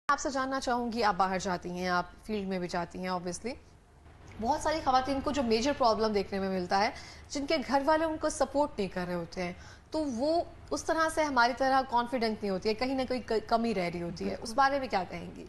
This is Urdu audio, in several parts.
آپ سے جاننا چاہوں گی، آپ باہر جاتی ہیں، آپ فیلڈ میں بھی جاتی ہیں، اوبیسلی بہت ساری خواتین کو جو میجر پرابلم دیکھنے میں ملتا ہے، جن کے گھر والے ان کو سپورٹ نہیں کر رہے ہوتے ہیں، تو وہ اس طرح سے ہماری طرح کانفیڈنٹ نہیں ہوتی ہے، کہیں نہ کہیں کمی رہ رہی ہوتی ہے. اس بارے میں کیا کہیں گی؟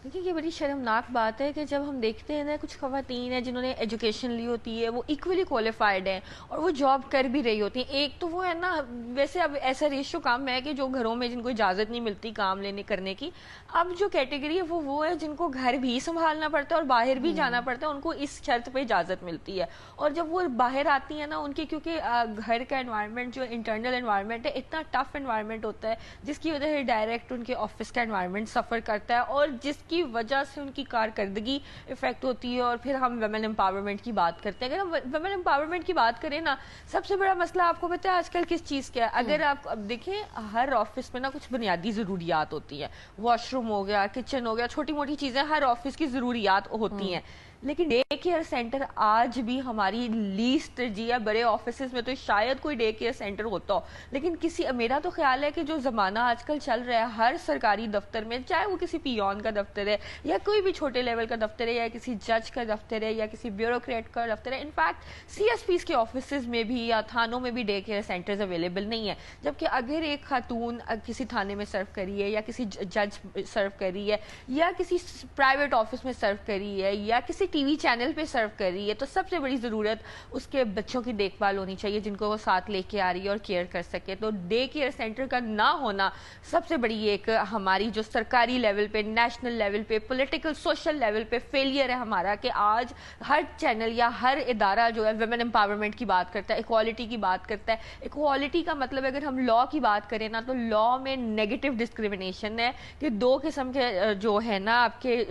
دیکھیے یہ بڑی شرمناک بات ہے کہ جب ہم دیکھتے ہیں نا کچھ خواتین ہیں جنہوں نے ایجوکیشن لی ہوتی ہے، وہ ایکولی کوالیفائڈ ہیں اور وہ جاب کر بھی رہی ہوتی ہیں. ایک تو وہ ہے نا، ویسے اب ایسا ریشو کام ہے کہ جو گھروں میں جن کو اجازت نہیں ملتی کام لینے کرنے کی، اب جو کیٹیگری ہے وہ ہے جن کو گھر بھی سنبھالنا پڑتا ہے اور باہر بھی جانا پڑتا ہے، ان کو اس شرط پہ اجازت ملتی ہے. اور جب وہ باہر آتی ہیں نا، ان کی کیونکہ گھر کا انوائرمنٹ جو انٹرنل انوائرمنٹ ہے اتنا ٹف انوائرمنٹ ہوتا ہے، جس کی وجہ سے ڈائریکٹ ان کے آفس کا انوائرمنٹ سفر کرتا ہے اور جس کی وجہ سے ان کی کارکردگی افیکٹ ہوتی ہے. اور پھر ہم ویمن امپاورمنٹ کی بات کرتے ہیں. اگر ہم ویمن امپاورمنٹ کی بات کریں نا، سب سے بڑا مسئلہ آپ کو پتا ہے آج کل کس چیز کا ہے؟ اگر آپ اب دیکھیں، ہر آفس میں نا کچھ بنیادی ضروریات ہوتی ہیں، واش روم ہو گیا، کچن ہو گیا، چھوٹی موٹی چیزیں ہر آفس کی ضروریات ہوتی ہیں. لیکن ڈے کیئر سینٹر آج بھی ہماری لیسٹ ترجیح ہے. بڑے آفیسز میں تو شاید کوئی ڈے کیئر سینٹر ہوتا ہو، لیکن میرا تو خیال ہے کہ جو زمانہ آج کل چل رہا ہے، ہر سرکاری دفتر میں، چاہے وہ کسی پیون کا دفتر ہے یا کوئی بھی چھوٹے لیول کا دفتر ہے یا کسی جج کا دفتر ہے یا کسی بیوروکریٹ کا دفتر ہے، انفیکٹ سی ایس پیز کے آفیسز میں بھی یا تھانوں میں بھی ڈے کیئر سینٹرز اویلیبل نہیں ہیں. جبکہ اگر ایک خاتون کسی تھانے میں سرو کری ہے یا کسی جج سرو کری ہے یا کسی پرائیویٹ آفس میں سرو کری ہے یا کسی ٹی وی چینل پہ سرو کر رہی ہے، تو سب سے بڑی ضرورت اس کے بچوں کی دیکھ بھال ہونی چاہیے جن کو وہ ساتھ لے کے آ رہی ہے اور کیئر کر سکے. تو ڈے کیئر سینٹر کا نہ ہونا سب سے بڑی ایک ہماری جو سرکاری لیول پہ، نیشنل لیول پہ، پولیٹیکل سوشل لیول پہ فیلئر ہے ہمارا، کہ آج ہر چینل یا ہر ادارہ جو ہے ویمن امپاورمنٹ کی بات کرتا ہے، ایکوالٹی کی بات کرتا ہے. ایکوالٹی کا مطلب اگر ہم لا کی بات کریں نا، تو لا میں نیگیٹو ڈسکریمنیشن ہے کہ دو قسم کے جو ہے نا آپ کے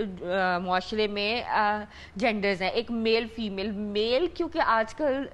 معاشرے میں جینڈرز ہیں، ایک میل فیمیل. میل کیونکہ آج کل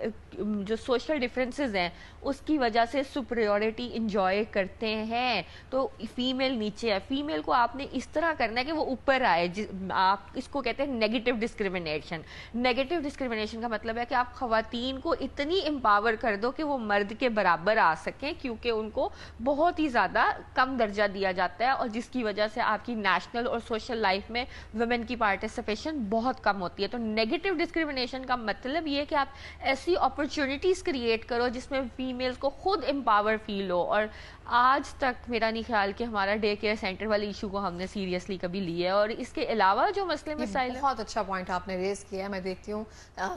جو سوشل ڈفرینسز ہیں اس کی وجہ سے سپریورٹی انجوائے کرتے ہیں، تو فیمیل نیچے ہے. فیمیل کو آپ نے اس طرح کرنا ہے کہ وہ اوپر آئے. آپ اس کو کہتے ہیں نیگیٹو ڈسکریمنیشن. نیگیٹو ڈسکریمنیشن کا مطلب ہے کہ آپ خواتین کو اتنی امپاور کر دو کہ وہ مرد کے برابر آ سکیں، کیونکہ ان کو بہت ہی زیادہ کم درجہ دیا جاتا ہے اور جس کی وجہ سے آپ کی نیشنل اور سوشل لائف میں ویمن کی پارٹیسپیشن بہت کم ہوتی ہے. تو نیگیٹو ڈسکریمنیشن کا مطلب یہ کہ آپ ایسی اپرچونٹیز کریٹ کرو جس میں فیمیلز کو خود امپاور فیل ہو. اور آج تک میرا نہیں خیال کہ ہمارا ڈے کیئر سینٹر والے ایشو کو ہم نے سیریسلی کبھی لیا ہے. اور اس کے علاوہ جو مسئلے مسائل، بہت اچھا پوائنٹ آپ نے ریز کیا ہے. میں دیکھتی ہوں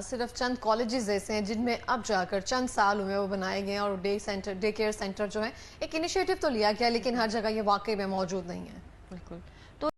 صرف چند کالجز ایسے ہیں جن میں اب جا کر چند سال ہوئے وہ بنائے گئے، اور ڈے کیئر سینٹر جو ہے ایک انیشیٹو تو لیا گیا، لیکن ہر جگہ یہ واقعی میں موجود نہیں ہے. بالکل